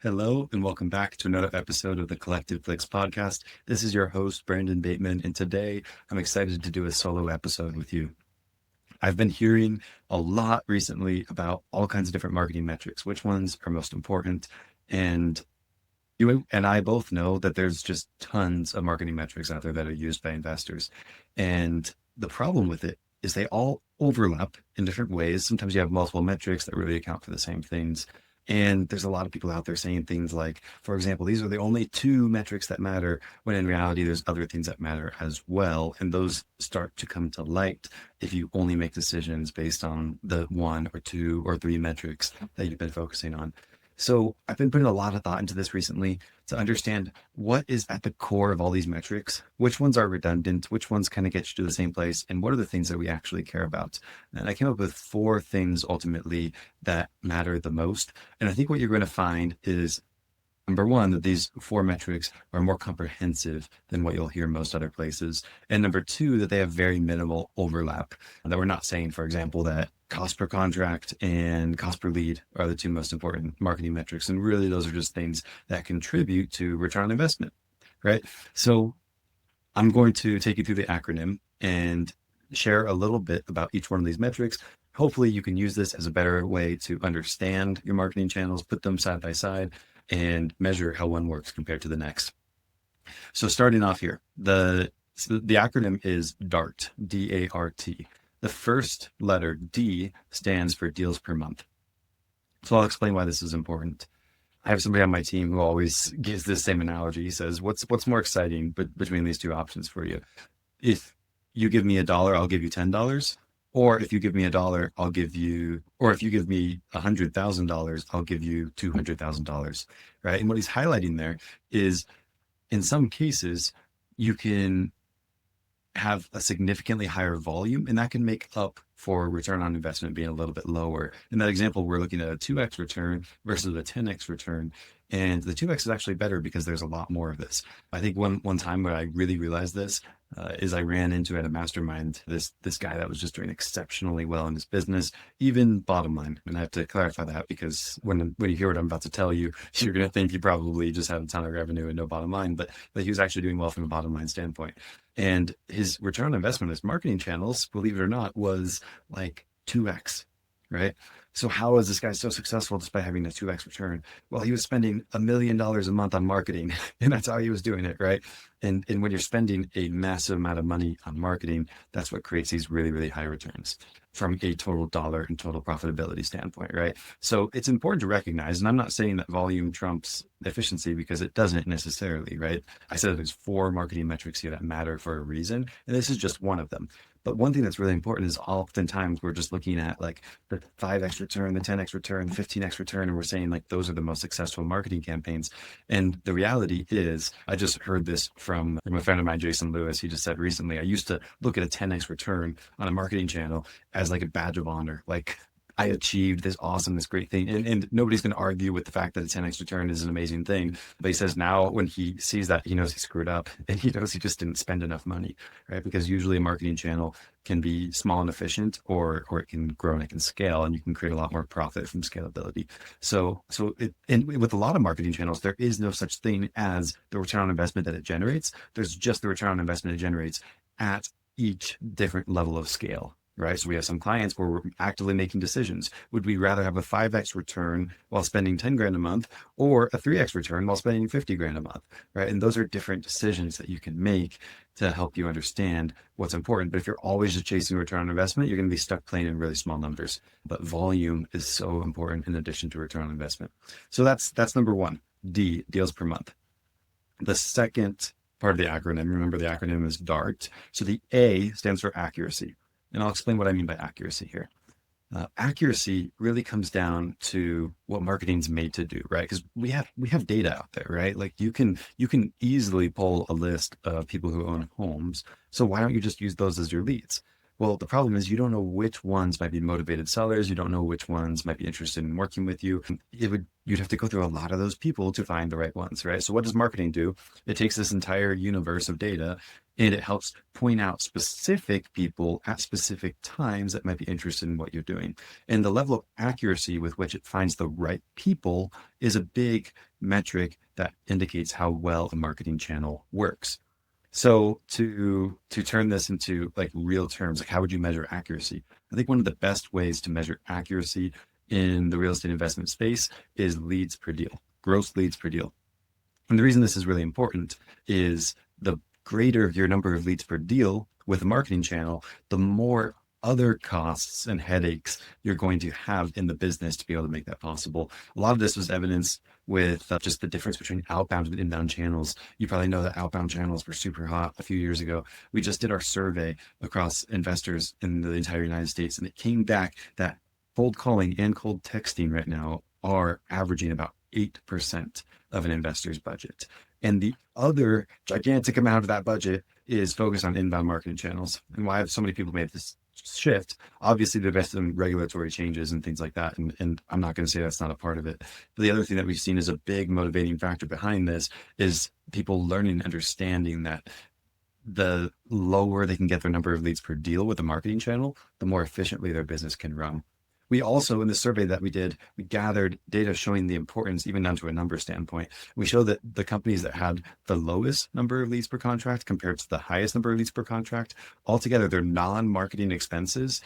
Hello, and welcome back to another episode of the Collective Flicks podcast. This is your host, Brandon Bateman, and today I'm excited to do a solo episode with you. I've been hearing a lot recently about all kinds of different marketing metrics, which ones are most important, and you and I both know that there's just tons of marketing metrics out there that are used by investors. And the problem with it is they all overlap in different ways. Sometimes you have multiple metrics that really account for the same things. And there's a lot of people out there saying things like, for example, these are the only two metrics that matter, when in reality, there's other things that matter as well. And those start to come to light if you only make decisions based on the one or two or three metrics that you've been focusing on. So I've been putting a lot of thought into this recently to understand what is at the core of all these metrics, which ones are redundant, which ones kind of get you to the same place, and what are the things that we actually care about. And I came up with four things ultimately that matter the most. And I think what you're going to find is, number one, that these four metrics are more comprehensive than what you'll hear most other places. And number two, that they have very minimal overlap. That we're not saying, for example, that cost per contract and cost per lead are the two most important marketing metrics. And really, those are just things that contribute to return on investment, right? So I'm going to take you through the acronym and share a little bit about each one of these metrics. Hopefully, you can use this as a better way to understand your marketing channels, put them side by side, and measure how one works compared to the next. So starting off here, the acronym is DART, D-A-R-T. The first letter, D, stands for deals per month. So I'll explain why this is important. I have somebody on my team who always gives this same analogy. He says, what's more exciting between these two options for you? If you give me $1, I'll give you $10. Or if you give me $1, I'll give you, or if you give me $100,000, I'll give you $200,000, right? And what he's highlighting there is, in some cases, you can have a significantly higher volume, and that can make up for return on investment being a little bit lower. In that example, we're looking at a 2x return versus a 10x return. And the 2x is actually better because there's a lot more of this. I think one time where I really realized this is I ran into at a mastermind this guy that was just doing exceptionally well in his business, even bottom line. And I have to clarify that because when you hear what I'm about to tell you, you're going to think he probably just had a ton of revenue and no bottom line, but he was actually doing well from a bottom line standpoint. And his return on investment, his marketing channels, believe it or not, was like 2x, right? So how is this guy so successful despite having a 2x return? Well, he was spending $1 million a month on marketing, and that's how he was doing it, right? And when you're spending a massive amount of money on marketing, that's what creates these really, really high returns from a total dollar and total profitability standpoint, right? So it's important to recognize, and I'm not saying that volume trumps efficiency because it doesn't necessarily, right? I said there's four marketing metrics here that matter for a reason, and this is just one of them. But one thing that's really important is oftentimes we're just looking at like the 5x return, the 10x return, 15x return, and we're saying like those are the most successful marketing campaigns. And the reality is, I just heard this from a friend of mine, Jason Lewis. He just said recently, I used to look at a 10x return on a marketing channel as like a badge of honor. Like, I achieved this great thing. And nobody's going to argue with the fact that a 10x return is an amazing thing. But he says now when he sees that, he knows he screwed up and he knows he just didn't spend enough money, right? Because usually a marketing channel can be small and efficient, or it can grow and it can scale, and you can create a lot more profit from scalability. And with a lot of marketing channels, there is no such thing as the return on investment that it generates. There's just the return on investment it generates at each different level of scale. Right. So we have some clients where we're actively making decisions. Would we rather have a 5x return while spending 10 grand a month, or a 3x return while spending 50 grand a month? Right. And those are different decisions that you can make to help you understand what's important. But if you're always just chasing return on investment, you're going to be stuck playing in really small numbers. But volume is so important in addition to return on investment. So that's number one, D, deals per month. The second part of the acronym, remember the acronym is DART. So the A stands for accuracy. And I'll explain what I mean by accuracy here. Accuracy really comes down to what marketing's made to do, right? Because we have data out there, right? Like you can easily pull a list of people who own homes. So why don't you just use those as your leads? Well, the problem is you don't know which ones might be motivated sellers. You don't know which ones might be interested in working with you. You'd have to go through a lot of those people to find the right ones, right? So what does marketing do? It takes this entire universe of data And it helps point out specific people at specific times that might be interested in what you're doing. And the level of accuracy with which it finds the right people is a big metric that indicates how well a marketing channel works. So to turn this into like real terms, like how would you measure accuracy? I think one of the best ways to measure accuracy in the real estate investment space is leads per deal, gross leads per deal. And the reason this is really important is the greater your number of leads per deal with a marketing channel, the more other costs and headaches you're going to have in the business to be able to make that possible. A lot of this was evidenced with just the difference between outbound and inbound channels. You probably know that outbound channels were super hot a few years ago. We just did our survey across investors in the entire United States, and it came back that cold calling and cold texting right now are averaging about 8% of an investor's budget. And the other gigantic amount of that budget is focused on inbound marketing channels. And why have so many people made this shift? Obviously, there's been some regulatory changes and things like that. And I'm not going to say that's not a part of it. But the other thing that we've seen as a big motivating factor behind this is people learning and understanding that the lower they can get their number of leads per deal with a marketing channel, the more efficiently their business can run. We also, in the survey that we did, we gathered data showing the importance, even down to a number standpoint. We showed that the companies that had the lowest number of leads per contract compared to the highest number of leads per contract, altogether their non-marketing expenses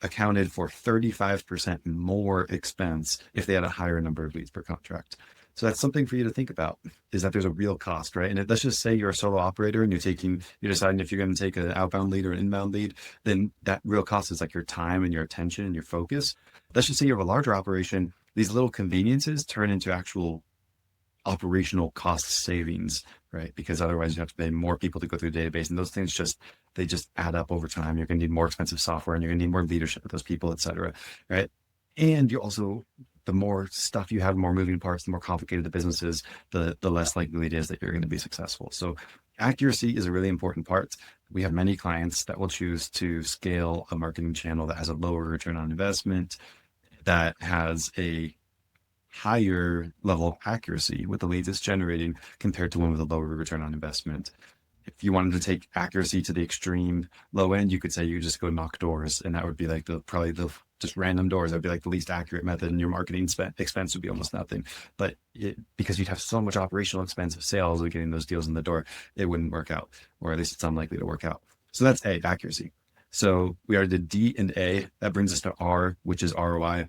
accounted for 35% more expense if they had a higher number of leads per contract. So that's something for you to think about, is that there's a real cost, right? And let's just say you're a solo operator and you're deciding if you're going to take an outbound lead or an inbound lead, then that real cost is like your time and your attention and your focus. Let's just say you have a larger operation. These little conveniences turn into actual operational cost savings, right? Because otherwise you have to pay more people to go through the database, and those things they just add up over time. You're going to need more expensive software, and you're going to need more leadership with those people, et cetera, right? And you also, the more stuff you have, more moving parts, the more complicated the business is, the less likely it is that you're going to be successful. So accuracy is a really important part. We have many clients that will choose to scale a marketing channel that has a lower return on investment, that has a higher level of accuracy with the leads it's generating compared to one with a lower return on investment. If you wanted to take accuracy to the extreme low end, you could say you just go knock doors, and that would be like probably the just random doors. That would be like the least accurate method, and your marketing expense would be almost nothing. But because you'd have so much operational expense of sales of getting those deals in the door, it wouldn't work out, or at least it's unlikely to work out. So that's A, accuracy. So we already did D and A. That brings us to R, which is ROI.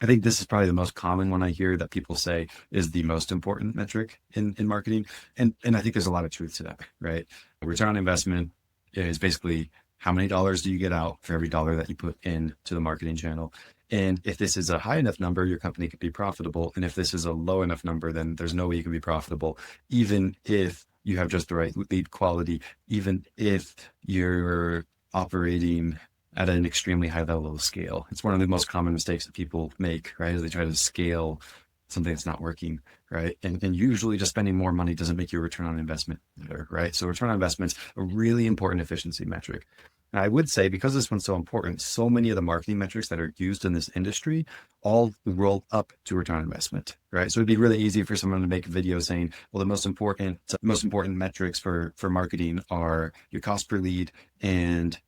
I think this is probably the most common one I hear that people say is the most important metric in marketing. And I think there's a lot of truth to that, right? Return on investment is basically how many dollars do you get out for every dollar that you put into the marketing channel. And if this is a high enough number, your company could be profitable. And if this is a low enough number, then there's no way you can be profitable, even if you have just the right lead quality, even if you're operating at an extremely high level of scale. It's one of the most common mistakes that people make, right? Is they try to scale something that's not working, right? And usually just spending more money doesn't make your return on investment better, right? So return on investment's a really important efficiency metric. And I would say, because this one's so important, so many of the marketing metrics that are used in this industry all roll up to return on investment, right? So it'd be really easy for someone to make a video saying, well, the most important metrics for marketing are your cost per lead and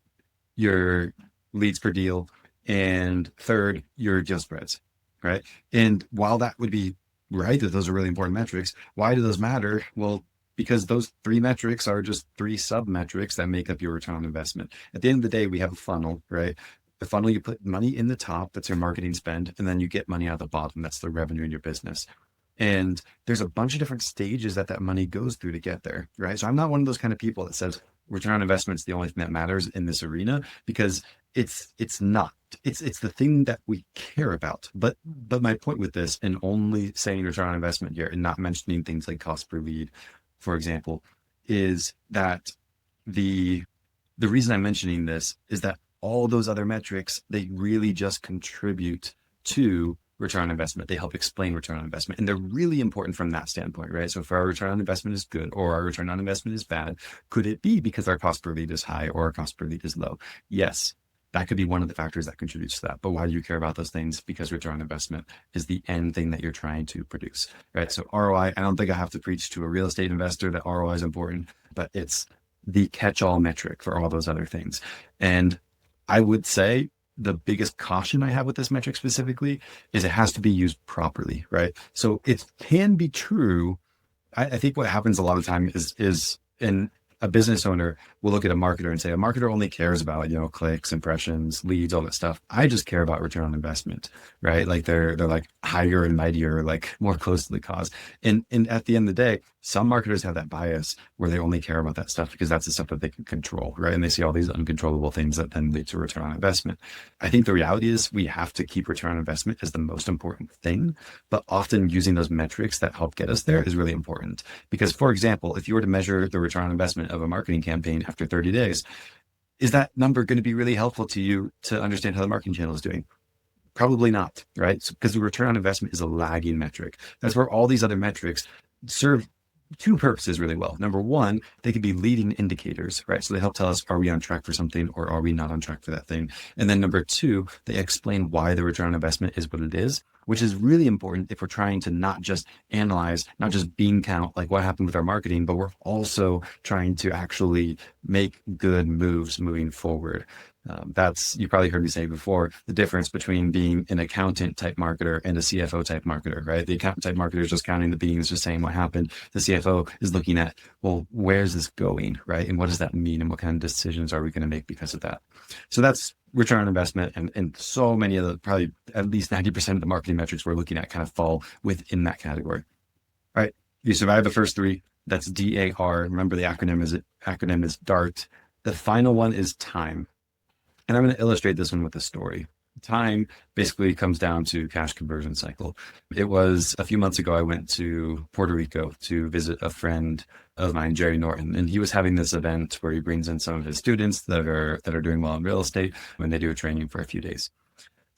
your leads per deal, and third, your deal spreads, right? And while that would be right, that those are really important metrics, why do those matter? Well, because those three metrics are just three sub metrics that make up your return on investment. At the end of the day, we have a funnel, right? The funnel, you put money in the top, that's your marketing spend, and then you get money out the bottom, that's the revenue in your business. And there's a bunch of different stages that money goes through to get there, right? So I'm not one of those kind of people that says return on investment is the only thing that matters in this arena, because it's not. It's the thing that we care about. But my point with this, and only saying return on investment here and not mentioning things like cost per lead, for example, is that the reason I'm mentioning this is that all those other metrics, they really just contribute to return on investment. They help explain return on investment, and they're really important from that standpoint, right? So if our return on investment is good or our return on investment is bad, could it be because our cost per lead is high or our cost per lead is low? Yes, that could be one of the factors that contributes to that. But why do you care about those things? Because return on investment is the end thing that you're trying to produce, right? So ROI, I don't think I have to preach to a real estate investor that ROI is important, but it's the catch-all metric for all those other things. And I would say the biggest caution I have with this metric specifically is it has to be used properly, right? So it can be true. I think what happens a lot of time is in a business owner will look at a marketer and say a marketer only cares about, clicks, impressions, leads, all that stuff. I just care about return on investment, right? Like they're like higher and mightier, like more close to the cause. And at the end of the day, some marketers have that bias where they only care about that stuff because that's the stuff that they can control, right? And they see all these uncontrollable things that then lead to return on investment. I think the reality is we have to keep return on investment as the most important thing, but often using those metrics that help get us there is really important. Because, for example, if you were to measure the return on investment of a marketing campaign after 30 days, is that number going to be really helpful to you to understand how the marketing channel is doing? Probably not, right? Because the return on investment is a lagging metric. That's where all these other metrics serve two purposes really well. Number one, they can be leading indicators, right? So they help tell us, are we on track for something or are we not on track for that thing? And then number two, they explain why the return on investment is what it is, which is really important if we're trying to not just analyze, not just bean count, like what happened with our marketing, but we're also trying to actually make good moves moving forward. You probably heard me say before, the difference between being an accountant type marketer and a CFO type marketer, right? The accountant type marketer is just counting the beans, just saying what happened. The CFO is looking at, well, where's this going, right? And what does that mean? And what kind of decisions are we going to make because of that? So that's return on investment. And so many of the, probably at least 90% of the marketing metrics we're looking at kind of fall within that category. All right. You survive the first three. That's DAR. Remember the acronym is DART. The final one is time. And I'm going to illustrate this one with a story. Time basically comes down to cash conversion cycle. It was a few months ago, I went to Puerto Rico to visit a friend of mine, Jerry Norton, and he was having this event where he brings in some of his students that are doing well in real estate, and they do a training for a few days.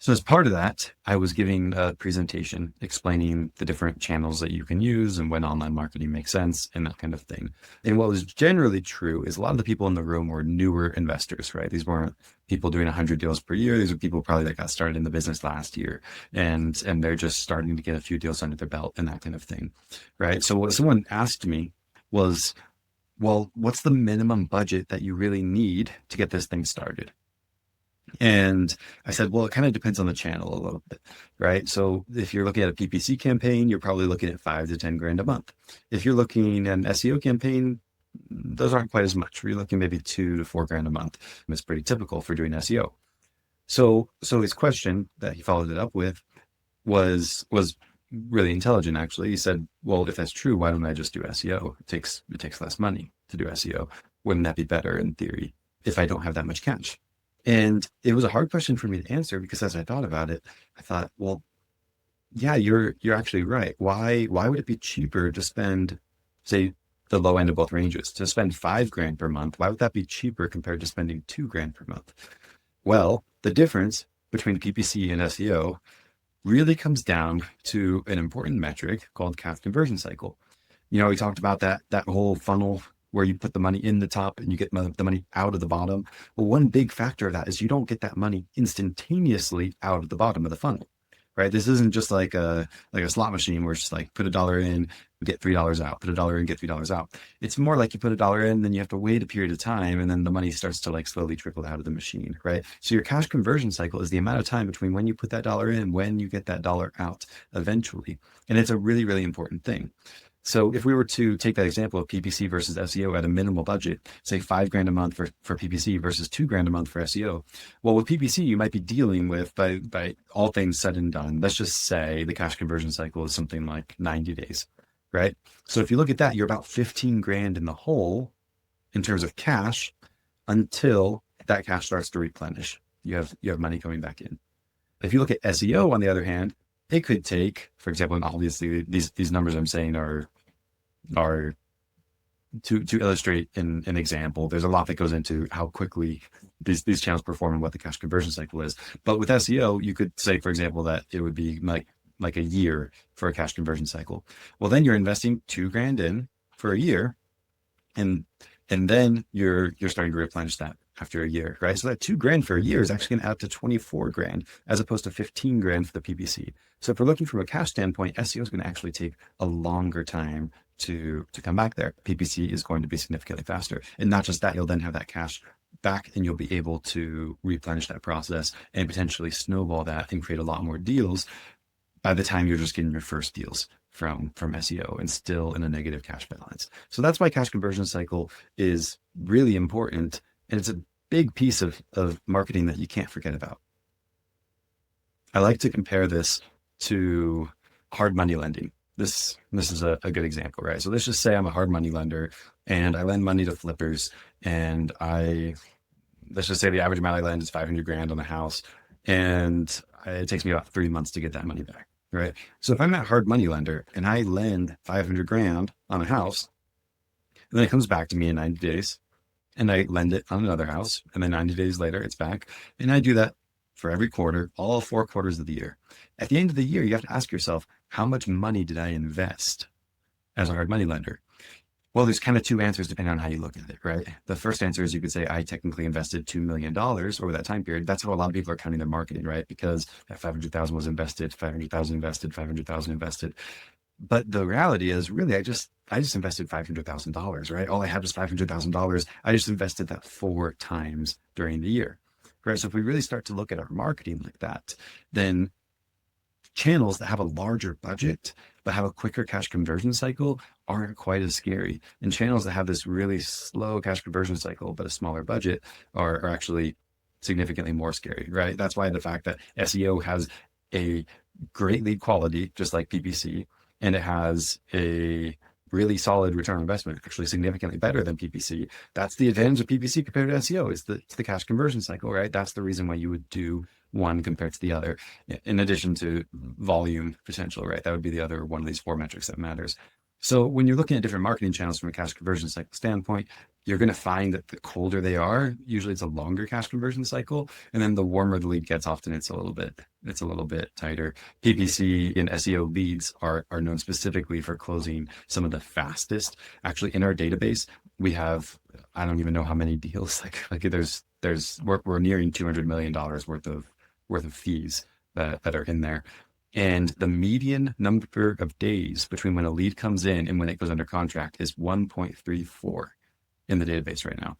So as part of that, I was giving a presentation explaining the different channels that you can use and when online marketing makes sense and that kind of thing. And what was generally true is a lot of the people in the room were newer investors, right? These weren't people doing 100 deals per year. These are people probably that got started in the business last year and they're just starting to get a few deals under their belt and that kind of thing, right? So what someone asked me was, well, what's the minimum budget that you really need to get this thing started? And I said, well, it kind of depends on the channel a little bit, right? So if you're looking at a PPC campaign, you're probably looking at 5 to 10 grand a month. If you're looking at an SEO campaign, those aren't quite as much. You're looking maybe 2 to 4 grand a month. It's pretty typical for doing SEO. So his question that he followed it up with was really intelligent, actually. He said, well, if that's true, why don't I just do SEO? It takes less money to do SEO. Wouldn't that be better in theory if I don't have that much cash? And it was a hard question for me to answer because as I thought about it, I thought, well, yeah, you're actually right. Why would it be cheaper to spend, say, the low end of both ranges, to spend 5 grand per month? Why would that be cheaper compared to spending 2 grand per month? Well, the difference between PPC and SEO really comes down to an important metric called CAC conversion cycle. We talked about that whole funnel where you put the money in the top and you get the money out of the bottom. Well, one big factor of that is you don't get that money instantaneously out of the bottom of the funnel, right? This isn't just like a slot machine where it's just like put $1 in, get $3 out, put $1 in, get $3 out. It's more like you put $1 in, then you have to wait a period of time, and then the money starts to like slowly trickle out of the machine, right? So your cash conversion cycle is the amount of time between when you put that $1 in, when you get that $1 out eventually. And it's a really, really important thing. So if we were to take that example of PPC versus SEO at a minimal budget, say 5 grand a month for PPC versus 2 grand a month for SEO. Well, with PPC, you might be dealing with, by all things said and done, let's just say the cash conversion cycle is something like 90 days, right? So if you look at that, you're about 15 grand in the hole in terms of cash until that cash starts to replenish. You have money coming back in. If you look at SEO, on the other hand, it could take, for example, and obviously these numbers I'm saying are to illustrate an example. There's a lot that goes into how quickly these channels perform and what the cash conversion cycle is. But with SEO, you could say, for example, that it would be like a year for a cash conversion cycle. Well, then you're investing 2 grand in for a year, and then you're starting to replenish that after a year, right? So that 2 grand for a year is actually going to add up to 24 grand as opposed to 15 grand for the PPC. So if we're looking from a cash standpoint, SEO is going to actually take a longer time to come back there. PPC is going to be significantly faster. And not just that, you'll then have that cash back and you'll be able to replenish that process and potentially snowball that and create a lot more deals by the time you're just getting your first deals from SEO and still in a negative cash balance. So that's why cash conversion cycle is really important. And it's a big piece of marketing that you can't forget about. I like to compare this to hard money lending. This is a good example, right? So let's just say I'm a hard money lender and I lend money to flippers, and let's just say the average amount I lend is 500 grand on a house, and it takes me about 3 months to get that money back, right? So if I'm that hard money lender and I lend 500 grand on a house, and then it comes back to me in 90 days, and I lend it on another house, and then 90 days later it's back, and I do that for every quarter, all 4 quarters of the year. At the end of the year, you have to ask yourself, how much money did I invest as a hard money lender? Well, there's kind of 2 answers depending on how you look at it, right? The first answer is you could say, I technically invested $2 million over that time period. That's how a lot of people are counting their marketing, right? Because that 500,000 was invested, 500,000 invested, 500,000 invested. But the reality is really, I just invested $500,000, right? All I had was $500,000. I just invested that 4 times during the year, right? So if we really start to look at our marketing like that, then channels that have a larger budget but have a quicker cash conversion cycle aren't quite as scary. And channels that have this really slow cash conversion cycle but a smaller budget are actually significantly more scary, right? That's why the fact that SEO has a great lead quality, just like PPC, and it has a really solid return on investment, actually significantly better than PPC. That's the advantage of PPC compared to SEO, is it's the cash conversion cycle, right? That's the reason why you would do one compared to the other, in addition to volume potential, right? That would be the other one of these 4 metrics that matters. So when you're looking at different marketing channels from a cash conversion cycle standpoint, you're going to find that the colder they are, usually it's a longer cash conversion cycle. And then the warmer the lead gets, often it's a little bit tighter. PPC and SEO leads are known specifically for closing some of the fastest. Actually, in our database, we have, I don't even know how many deals, we're nearing $200 million worth of fees that are in there. And the median number of days between when a lead comes in and when it goes under contract is 1.34 in the database right now.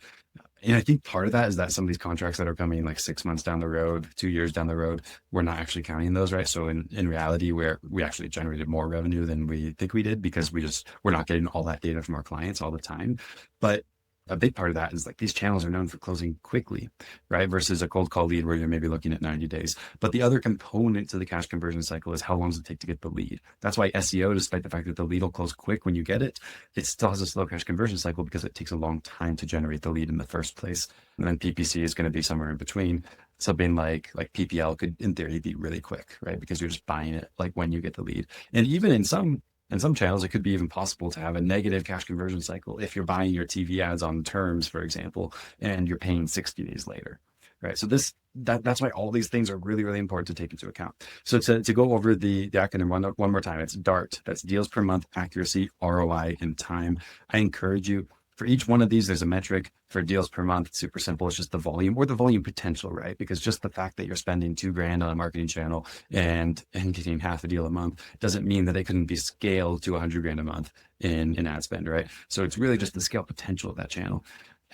And I think part of that is that some of these contracts that are coming like 6 months down the road, 2 years down the road, we're not actually counting those, right? So in reality, we actually generated more revenue than we think we did, because we're not getting all that data from our clients all the time. But a big part of that is like these channels are known for closing quickly, right? Versus a cold call lead where you're maybe looking at 90 days. But the other component to the cash conversion cycle is how long does it take to get the lead? That's why SEO, despite the fact that the lead will close quick when you get it, it still has a slow cash conversion cycle because it takes a long time to generate the lead in the first place. And then PPC is going to be somewhere in between. Something like PPL could, in theory, be really quick, right? Because you're just buying it like when you get the lead. And even in some channels, it could be even possible to have a negative cash conversion cycle if you're buying your TV ads on terms, for example, and you're paying 60 days later, right? So that's why all these things are really, really important to take into account. So to go over the acronym one more time, it's DART. That's deals per month, accuracy, ROI, and time. I encourage you, for each one of these, there's a metric. For deals per month, it's super simple. It's just the volume or the volume potential, right? Because just the fact that you're spending $2,000 on a marketing channel and getting half a deal a month doesn't mean that it couldn't be scaled to $100,000 a month in ad spend, right? So it's really just the scale potential of that channel.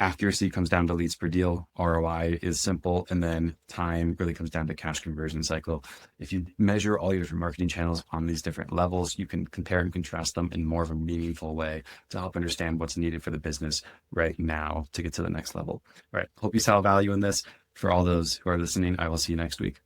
Accuracy comes down to leads per deal. ROI is simple. And then time really comes down to cash conversion cycle. If you measure all your different marketing channels on these different levels, you can compare and contrast them in more of a meaningful way to help understand what's needed for the business right now to get to the next level. All right. Hope you saw value in this. For all those who are listening, I will see you next week.